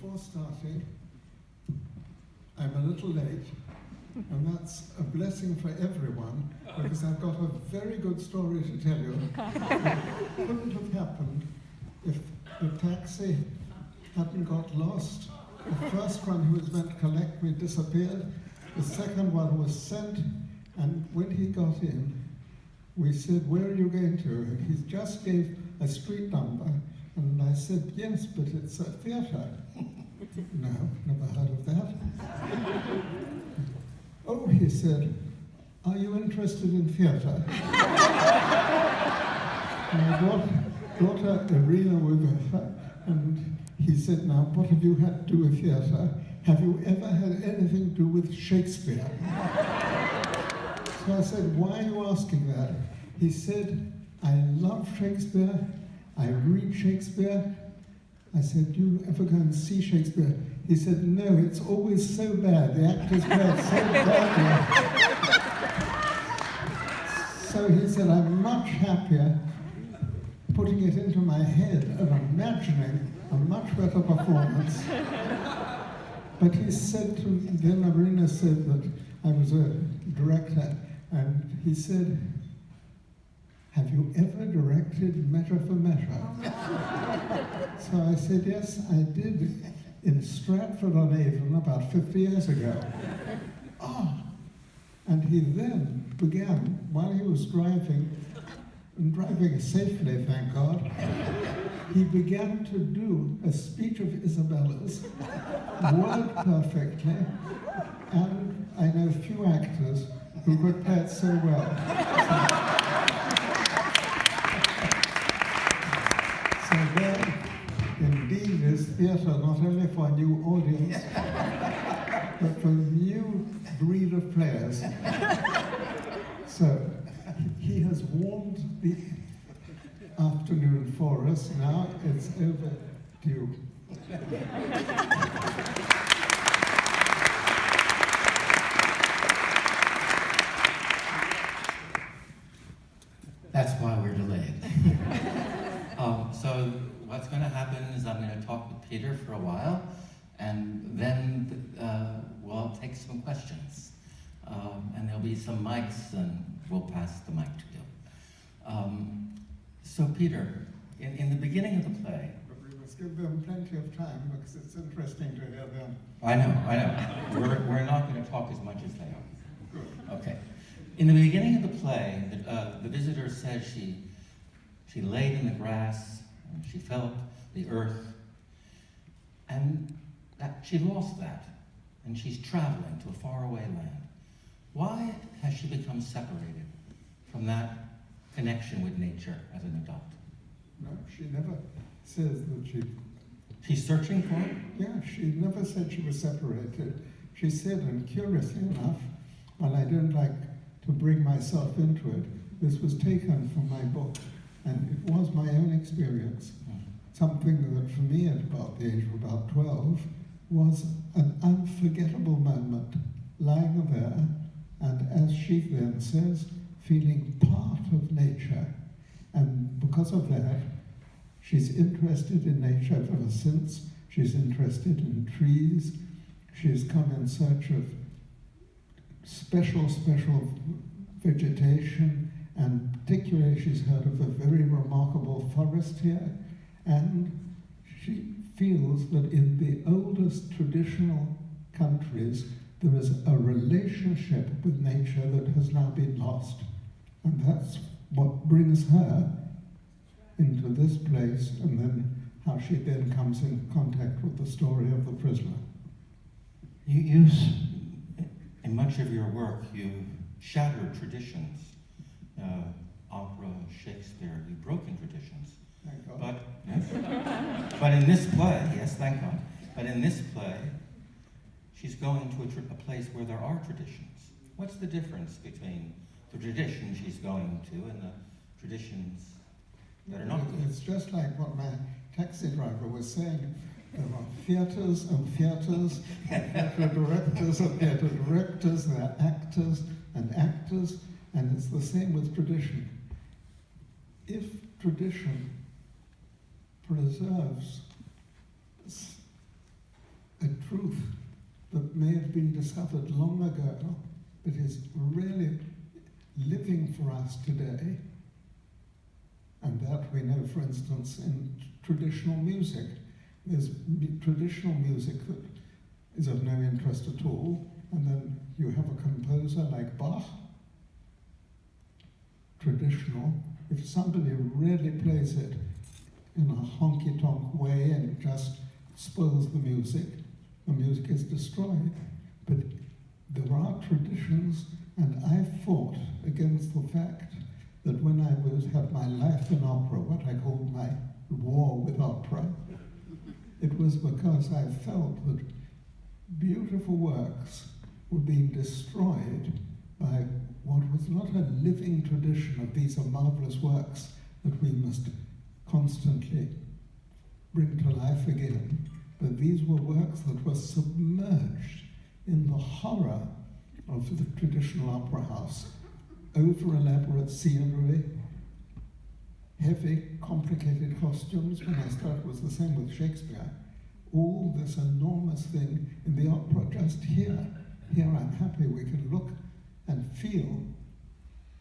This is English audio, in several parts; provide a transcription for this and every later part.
before starting, I'm a little late, and that's a blessing for everyone, because I've got a very good story to tell you. It couldn't have happened if the taxi hadn't got lost. The first one who was meant to collect me disappeared. The second one was sent, and when he got in, we said, "Where are you going to?" And he just gave a street number, and I said, "Yes, but it's a theatre." "No, never heard of that." "Oh," he said, "are you interested in theatre?" My daughter Irina was with her, and he said, "Now, what have you had to do with theatre? Have you ever had anything to do with Shakespeare?" So I said, "Why are you asking that?" He said, "I love Shakespeare, I read Shakespeare." I said, "Do you ever go and see Shakespeare?" He said, "No, it's always so bad, the actors play it so badly." So he said, "I'm much happier putting it into my head and imagining a much better performance." But he said to me, then Irina said that I was a director, and he said, "Have you ever directed Measure for Measure?" So I said, "Yes, I did in Stratford-on-Avon about 50 years ago." "Ah!" And he then began, while he was driving, and driving safely, thank God, he began to do a speech of Isabella's, word perfectly, and I know few actors who could play it so well. So there, indeed, is theatre not only for a new audience, but for a new breed of players. So he has warmed the afternoon for us. Now it's over to you. That's why we're delayed. So what's going to happen is I'm going to talk with Peter for a while, and then we'll take some questions. And there'll be some mics, and we'll pass the mic to you. So Peter, in the beginning of the play... But we must give them plenty of time, because it's interesting to hear them. I know. We're not going to talk as much as they are. Good. Okay. In the beginning of the play, the visitor says she laid in the grass, and she felt the earth, and that she lost that, and she's traveling to a faraway land. Why has she become separated from that connection with nature as an adult? No, she never says that She's searching for it? Yeah, she never said she was separated. She said, and curiously enough, while I don't like to bring myself into it, this was taken from my book, and it was my own experience. Something that for me at about the age of about 12 was an unforgettable moment, lying there, and as she then says, feeling part of nature. And because of that, she's interested in nature ever since. She's interested in trees. She's come in search of special vegetation, and particularly she's heard of a very remarkable forest here, and she feels that in the oldest traditional countries there is a relationship with nature that has now been lost, and that's what brings her into this place, and then how she then comes in contact with the story of the prisoner. You in much of your work, you shattered traditions, opera, Shakespeare, you've broken traditions. Thank God. But, yes. But in this play, yes, thank God, but in this play, she's going to a place where there are traditions. What's the difference between the tradition she's going to and the traditions that are not good? It's just like what my taxi driver was saying. There are theatres and theatres, theatre directors and theatre directors, there are actors and actors, and it's the same with tradition. If tradition preserves truth that may have been discovered long ago, but is really living for us today. And that we know, for instance, in traditional music. There's traditional music that is of no interest at all, and then you have a composer like Bach, traditional. If somebody really plays it in a honky-tonk way and just spoils the music is destroyed. But there are traditions, and I fought against the fact that when I had my life in opera, what I called my war with opera, it was because I felt that beautiful works were being destroyed by what was not a living tradition of these are marvelous works that we must constantly bring to life again, but these were works that were submerged in the horror of the traditional opera house. Over-elaborate scenery, heavy, complicated costumes. When I started, it was the same with Shakespeare. All this enormous thing in the opera, just here. Here I'm happy we can look and feel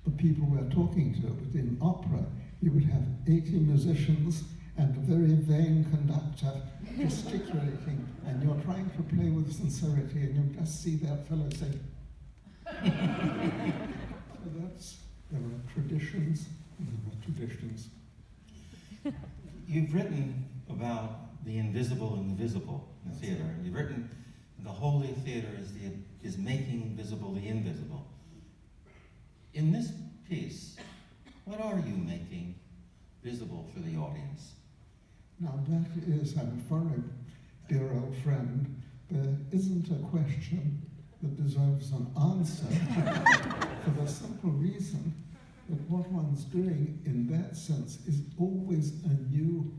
the people we're talking to. But in opera, you would have 80 musicians and a very vain conductor gesticulating, and you're trying to play with sincerity, and you just see that fellow say, there are traditions, and there are traditions. You've written about the invisible and the visible in the theater. You've written the holy theater is making visible the invisible. In this piece, what are you making visible for the audience? Now that is, I'm for a dear old friend, there isn't a question that deserves an answer for the simple reason that what one's doing in that sense is always a new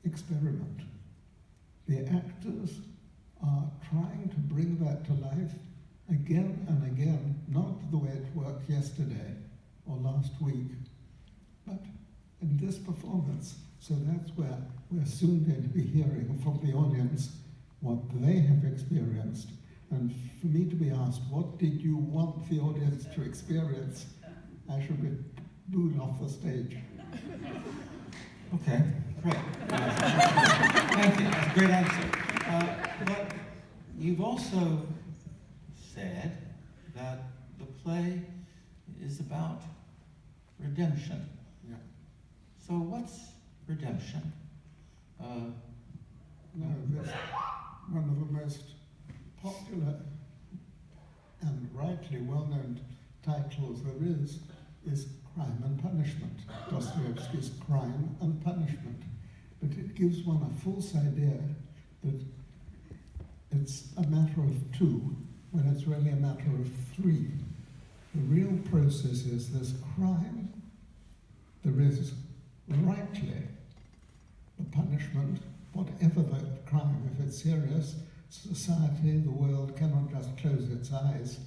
experiment. The actors are trying to bring that to life again and again, not the way it worked yesterday or last week, but in this performance. So that's where we're soon going to be hearing from the audience what they have experienced. And for me to be asked, what did you want the audience to experience? I should be booed off the stage. Okay, great. Thank you, that's a great answer. But you've also said that the play is about redemption. Yeah. So what's redemption? No, that's one of the most popular and rightly well-known titles there is Crime and Punishment, Dostoevsky's Crime and Punishment. But it gives one a false idea that it's a matter of two, when it's really a matter of three. The real process is there's crime, there is rightly the punishment, whatever the crime, if it's serious, society, the world cannot just close its eyes,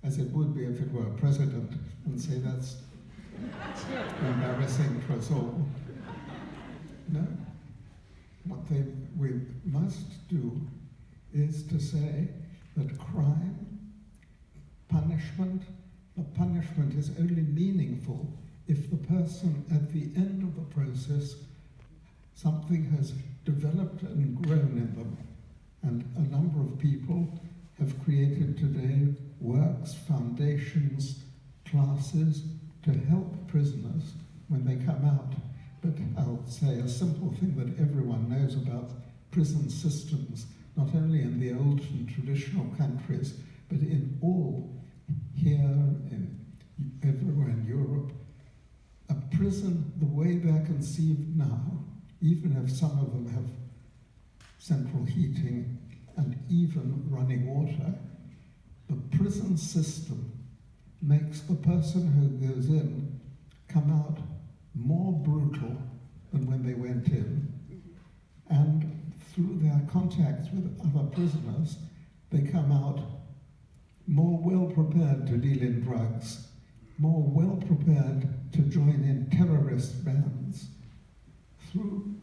as it would be if it were a president, and say that's embarrassing for us all. No. What we must do is to say that crime, punishment, the punishment is only meaningful if the person at the end of the process, something has developed and grown in them. And a number of people have created today works, foundations, classes to help prisoners when they come out. But I'll say a simple thing that everyone knows about prison systems, not only in the old and traditional countries, but in all, here, everywhere in Europe. A prison, the way they're conceived now, even if some of them have central heating and even running water, the prison system makes the person who goes in come out more brutal than when they went in. And through their contacts with other prisoners, they come out more well-prepared to deal in drugs, more well-prepared to join in terrorist bands through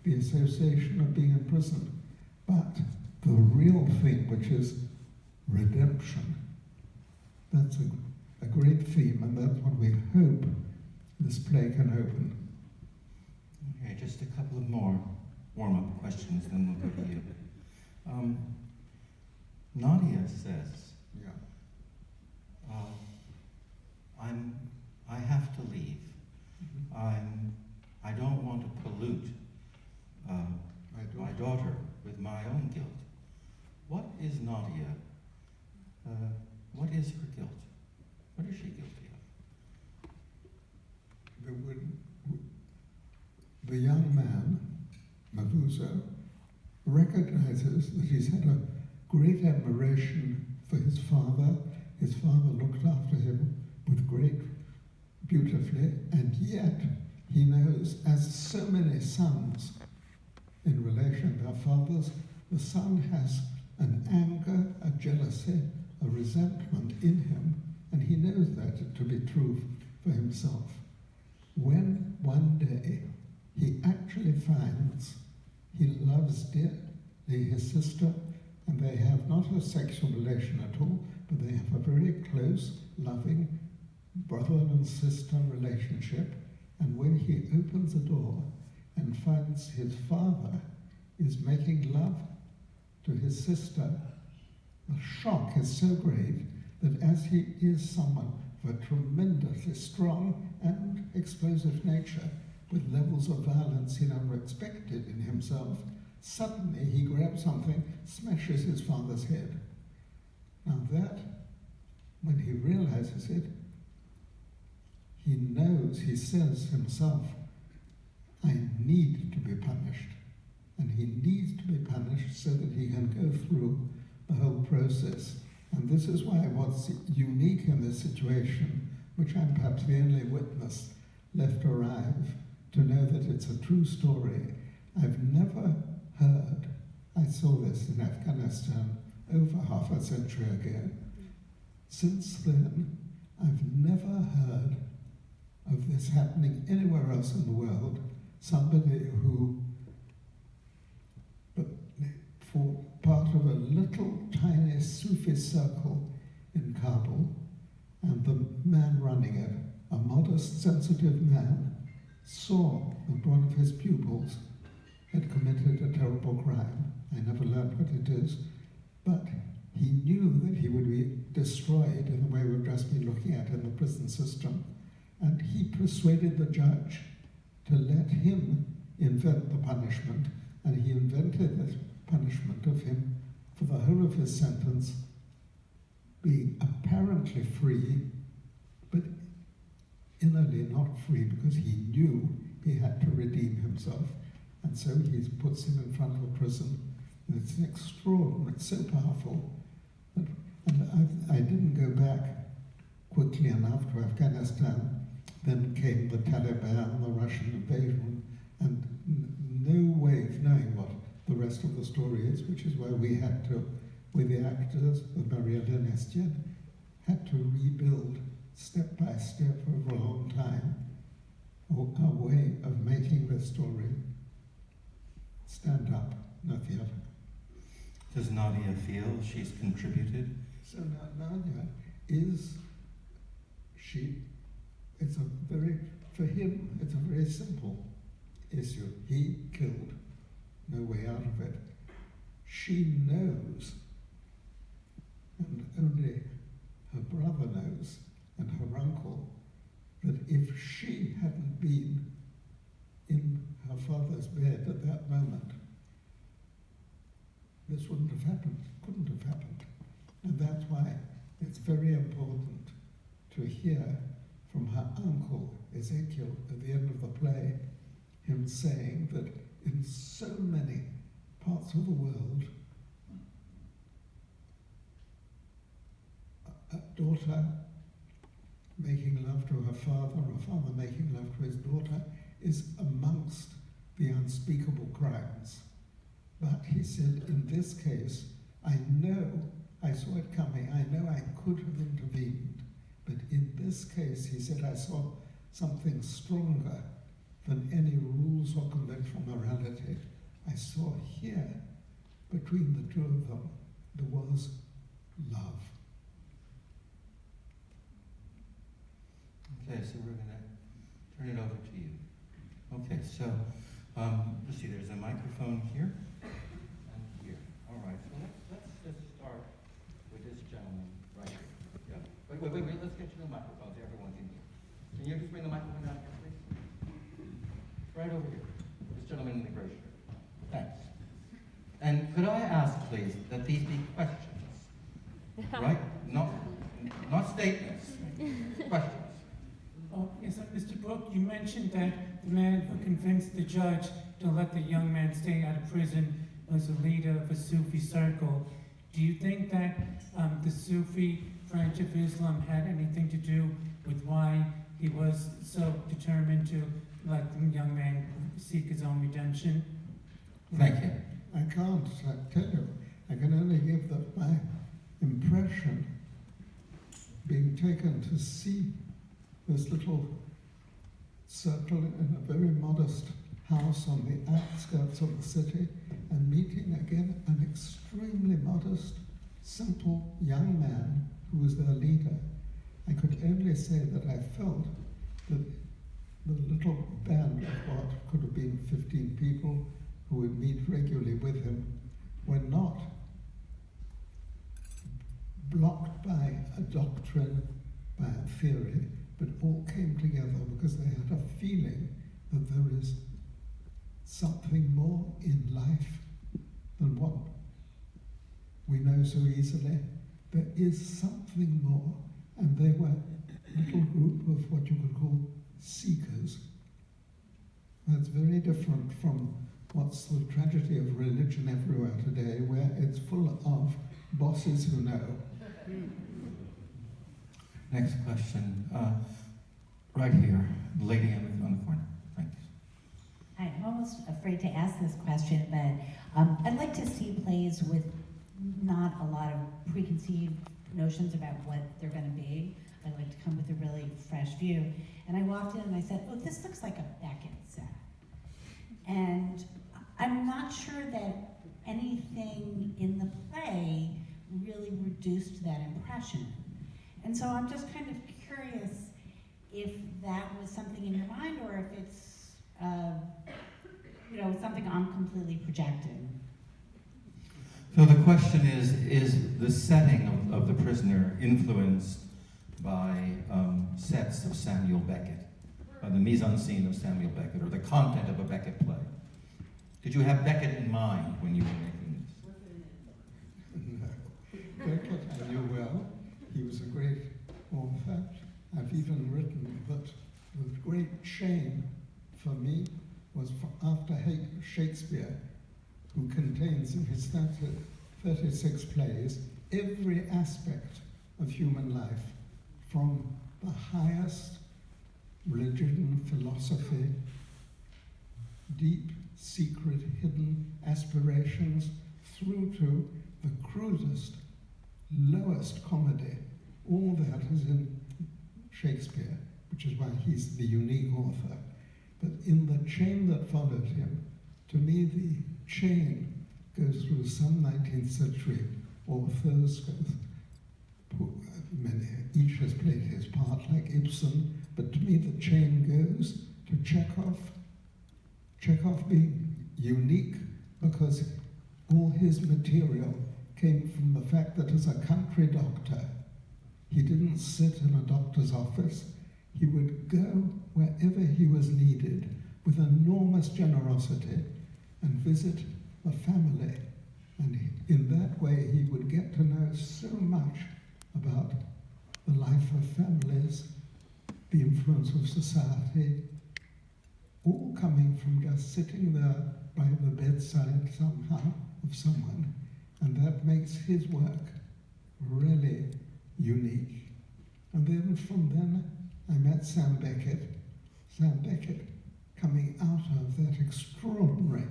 the association of being in prison. But the real thing, which is redemption. That's a great theme, and that's what we hope this play can open. Okay, just a couple of more warm-up questions, then we'll go to you. Nadia says, Yeah. I have to leave. I don't want to pollute my daughter with my own guilt. What is Nadia? What is her guilt? What is she guilty of? The young man, Mavuso, recognizes that he's had a great admiration for his father. His father looked after him with beautifully, and yet he knows, as so many sons in relation to their fathers, the son has an anger, a jealousy, a resentment in him, and he knows that to be true for himself. When one day he actually finds he loves dearly his sister, and they have not a sexual relation at all, but they have a very close, loving brother and sister relationship, and when he opens the door and finds his father is making love to his sister, the shock is so great that as he is someone of a tremendously strong and explosive nature, with levels of violence he never expected in himself, suddenly he grabs something, smashes his father's head. Now that, when he realizes it, he knows, he says himself, I need to be punished. And he needs to be punished so that he can go through the whole process. And this is why what's unique in this situation, which I'm perhaps the only witness left alive to know that it's a true story. I've never heard, I saw this in Afghanistan over half a century ago. Since then, I've never heard of this happening anywhere else in the world. Somebody who, for part of a little tiny Sufi circle in Kabul, and the man running it, a modest, sensitive man, saw that one of his pupils had committed a terrible crime. I never learned what it is, but he knew that he would be destroyed in the way we've just been looking at in the prison system, and he persuaded the judge to let him invent the punishment, and he invented the punishment of him for the whole of his sentence being apparently free, but innerly not free, because he knew he had to redeem himself. And so he puts him in front of a prison. And it's extraordinary, it's so powerful. And I didn't go back quickly enough to Afghanistan. Then came the Taliban, the Russian invasion, and no way of knowing what the rest of the story is, which is why we had to, with the actors, with MARIE-HÉLÈNE, had to rebuild step by step over a long time a way of making the story stand up, not the other. Does Nadia feel she's contributed? So Nadia is, it's a very, for him, it's a very simple issue. He killed, no way out of it. She knows, and only her brother knows, and her uncle, that if she hadn't been in her father's bed at that moment, this wouldn't have happened, couldn't have happened. And that's why it's very important to hear from her uncle, Ezekiel, at the end of the play, him saying that in so many parts of the world, a daughter making love to her father, or a father making love to his daughter, is amongst the unspeakable crimes. But he said, in this case, I know, I saw it coming, I know I could have intervened, but in this case, he said, I saw something stronger than any rules or conventional morality. I saw here between the two of them, there was love. Okay, so we're going to turn it over to you. Okay, so, let's see, there's a microphone here and here. All right, so let's just start with this gentleman right here. Yeah. Wait, let's get you the microphone so everyone can hear. Can you just bring the microphone down here, please? Right over here. This gentleman in the gray shirt. Thanks. And could I ask, please, that these be questions, right? Not statements, questions. Oh, yes, Mr. Brook, you mentioned that the man who convinced the judge to let the young man stay out of prison was a leader of a Sufi circle. Do you think that the Sufi branch of Islam had anything to do with why he was so determined to let the young man seek his own redemption? Thank you. I can't tell you. I can only give that my impression, being taken to see this little circle in a very modest house on the outskirts of the city, and meeting again an extremely modest, simple young man who was their leader. I could only say that I felt that the little band of what could have been 15 people who would meet regularly with him were not blocked by a doctrine, by a theory, but all came together because they had a feeling that there is something more in life than what we know so easily. There is something more, and they were a little group of what you could call seekers. That's very different from what's the tragedy of religion everywhere today, where it's full of bosses who know. Next question. Right here, the lady on the corner. Thanks. Hi, I'm almost afraid to ask this question, but I'd like to see plays with not a lot of preconceived notions about what they're going to be. I'd like to come with a really fresh view. And I walked in and I said, oh, this looks like a Beckett set. And I'm not sure that anything in the play really reduced that impression. And so I'm just kind of curious if that was something in your mind, or if it's something I'm completely projecting. So the question is the setting of The Prisoner influenced by sets of Samuel Beckett, the mise-en-scène of Samuel Beckett, or the content of a Beckett play? Did you have Beckett in mind when you were making this? No. Beckett I knew well. He was a great author. I've even written that the great shame for me was after Shakespeare, who contains in his 36 plays every aspect of human life, from the highest religion, philosophy, deep, secret, hidden aspirations, through to the crudest, lowest comedy. All that is in Shakespeare, which is why he's the unique author. But in the chain that followed him, to me the chain goes through some 19th century authors, each has played his part, like Ibsen, but to me the chain goes to Chekhov. Chekhov being unique because all his material came from the fact that as a country doctor, he didn't sit in a doctor's office. He would go wherever he was needed with enormous generosity and visit a family. And in that way, he would get to know so much about the life of families, the influence of society, all coming from just sitting there by the bedside somehow of someone. And that makes his work really unique. And then from then, I met Sam Beckett. Sam Beckett coming out of that extraordinary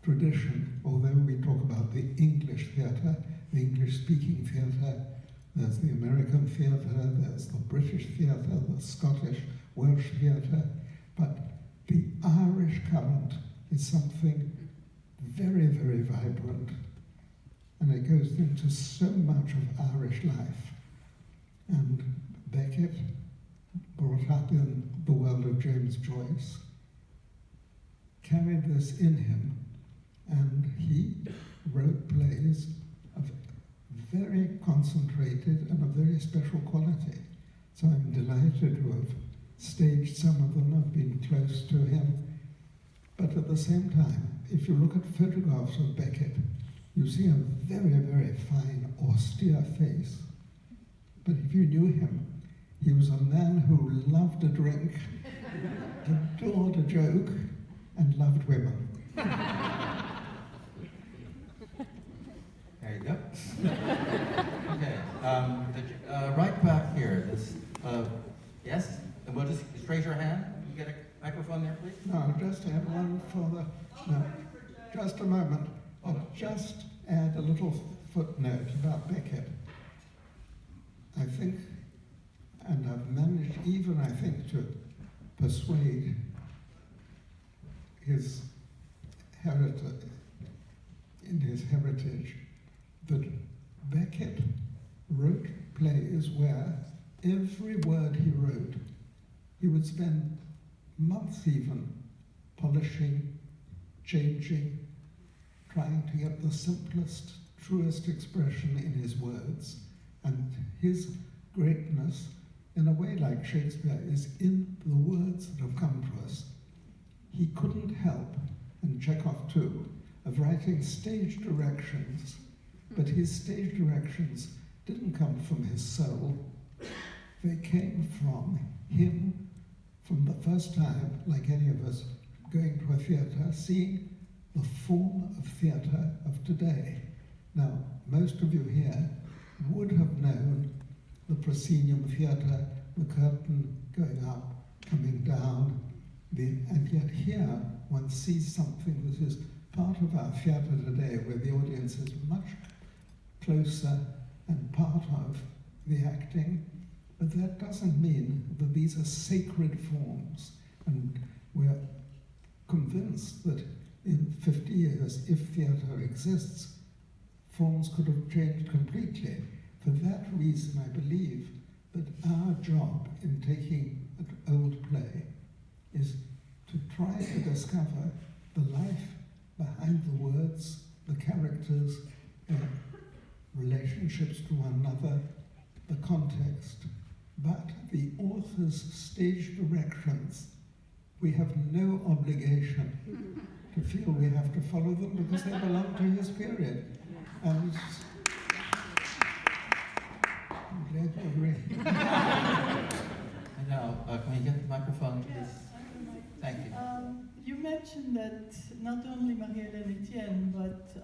tradition, although we talk about the English theatre, the English-speaking theatre, there's the American theatre, there's the British theatre, the Scottish, Welsh theatre, but the Irish current is something very, very vibrant, and it goes into so much of Irish life. And Beckett, brought up in the world of James Joyce, carried this in him, and he wrote plays of very concentrated and of very special quality. So I'm delighted to have staged some of them, I've been close to him. But at the same time, if you look at photographs of Beckett, you see a very, very fine, austere face. But if you knew him, he was a man who loved a drink, adored a joke, and loved women. There you go. Okay, right back here. This, yes? And we'll just raise your hand. You get a microphone there, please? No, just add one for the... No, just a moment. I'll just add a little footnote about Beckett. I think, and I've managed even, I think, to persuade his heritage, in his heritage, that Beckett wrote plays where every word he wrote, he would spend months even polishing, changing, trying to get the simplest, truest expression in his words. And his greatness, in a way like Shakespeare, is in the words that have come to us. He couldn't help, and Chekhov too, of writing stage directions, but his stage directions didn't come from his soul. They came from him, from the first time, like any of us, going to a theatre, seeing the form of theatre of today. Now, most of you here would have known the proscenium theatre, the curtain going up, coming down, and yet here one sees something that is part of our theatre today, where the audience is much closer and part of the acting, but that doesn't mean that these are sacred forms, and we're convinced that in 50 years, if theatre exists, forms could have changed completely. For that reason, I believe that our job in taking an old play is to try to discover the life behind the words, the characters, their relationships to one another, the context. But the author's stage directions, we have no obligation to feel we have to follow them because they belong to his period. And I'm glad you agree. And now, can we get the microphone, please? Thank you. You mentioned that not only MARIE-HÉLÈNE Estienne, but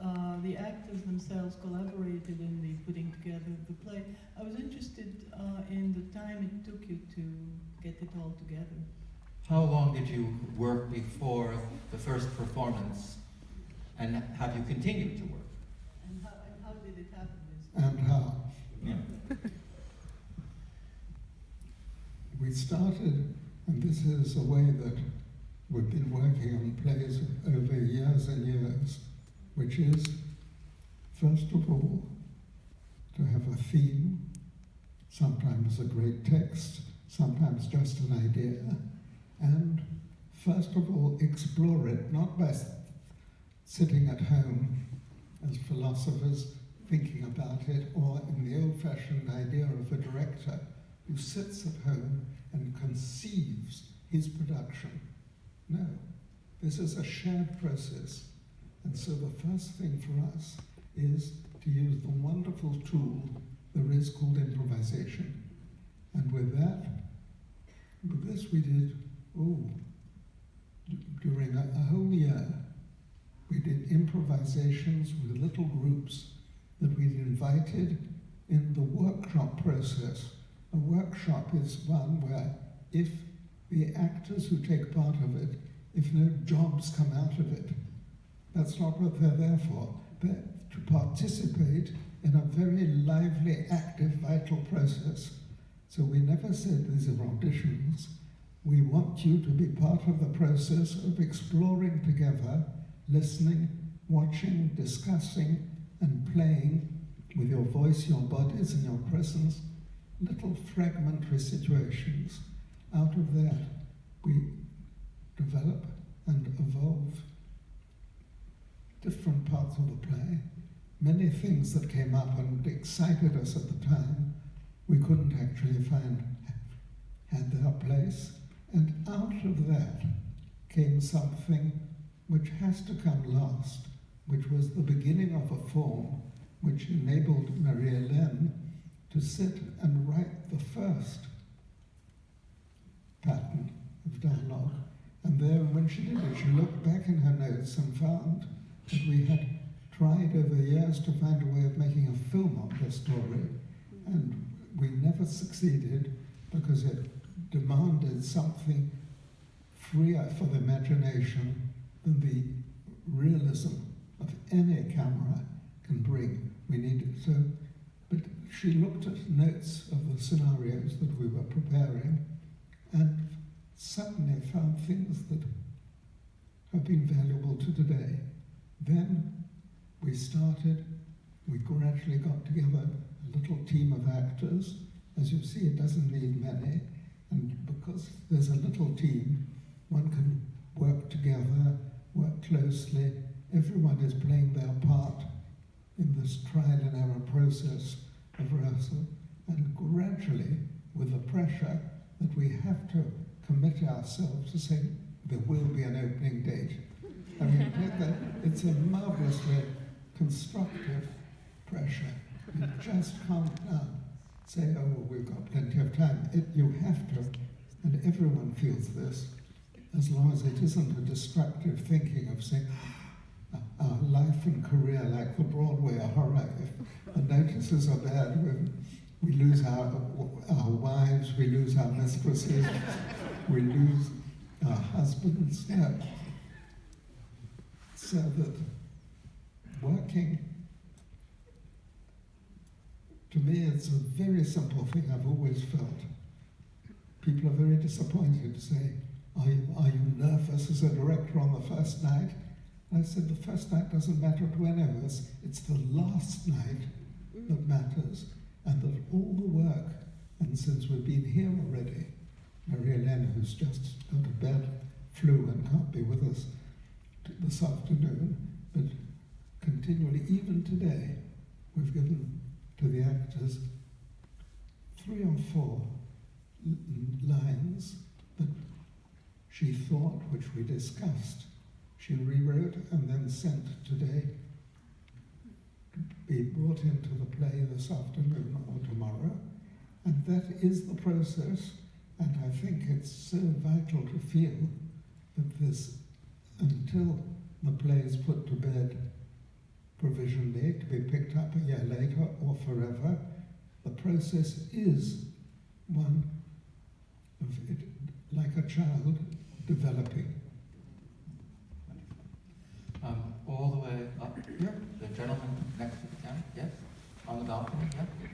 the actors themselves collaborated in the putting together of the play. I was interested in the time it took you to get it all together. How long did you work before the first performance, and have you continued to work? And how did it happen? And how? Yeah. We started, and this is a way that we've been working on plays over years and years, which is, first of all, to have a theme, sometimes a great text, sometimes just an idea, and first of all, explore it, not by sitting at home as philosophers thinking about it, or in the old-fashioned idea of a director who sits at home and conceives his production. No, this is a shared process. And so the first thing for us is to use the wonderful tool there is called improvisation. And with this we did, during a whole year, we did improvisations with little groups that we'd invited in the workshop process. A workshop is one where if the actors who take part of it, if no jobs come out of it, that's not what they're there for. They're to participate in a very lively, active, vital process. So we never said these are auditions. We want you to be part of the process of exploring together, listening, watching, discussing, and playing with your voice, your bodies, and your presence, little fragmentary situations. Out of that, we develop and evolve different parts of the play. Many things that came up and excited us at the time, we couldn't actually find had their place. And out of that came something which has to come last, which was the beginning of a form which enabled MARIE-HÉLÈNE to sit and write the first pattern of dialogue. And then when she did it, she looked back in her notes and found that we had tried over years to find a way of making a film of the story, and we never succeeded because it demanded something freer for the imagination than the realism of any camera can bring. We needed so, but she looked at notes of the scenarios that we were preparing and suddenly found things that have been valuable to today. Then we gradually got together a little team of actors. As you see, it doesn't need many, and because there's a little team, one can work together, work closely. Everyone is playing their part in this trial and error process of rehearsal, and gradually, with the pressure that we have to commit ourselves to say there will be an opening date. I mean, it's a marvelously constructive pressure. You just can't say, oh, well, we've got plenty of time. You have to, and everyone feels this, as long as it isn't a destructive thinking of saying, our life and career, like the Broadway, are horror. If the notices are bad, we lose our wives, we lose our mistresses, we lose our husbands. Yeah. So that working, to me, it's a very simple thing I've always felt. People are very disappointed to say, are you nervous as a director on the first night? And I said, the first night doesn't matter to any of us. It's the last night that matters, and that all the work, and since we've been here already, MARIE-HÉLÈNE, who's just got a bad flu and can't be with us this afternoon, but continually, even today, we've given to the actors 3 or 4 lines that she thought, which we discussed, she rewrote and then sent today to be brought into the play this afternoon or tomorrow. And that is the process, and I think it's so vital to feel that this, until the play is put to bed provisionally, to be picked up a year later or forever, the process is one of it, like a child developing. All the way up here, the gentleman next to the camera, yes, on the balcony, yeah.